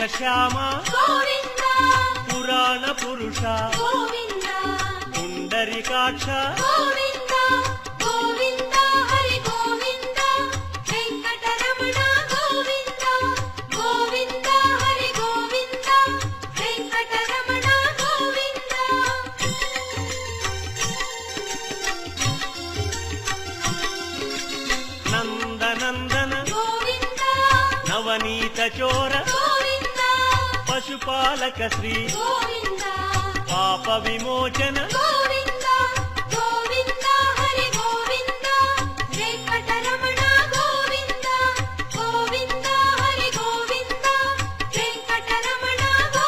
శ్యామ గోవింద పురాణ పురుష గోవింద పుండరీకాక్ష గోవింద గోవింద హరి గోవింద వెంకటరమణ గోవింద గోవింద హరి గోవింద వెంకటరమణ గోవింద నందనందన గోవింద నవనీత చోర గోవింద పశుపాలక శ్రీ గోవింద పాప విమోచన గోవింద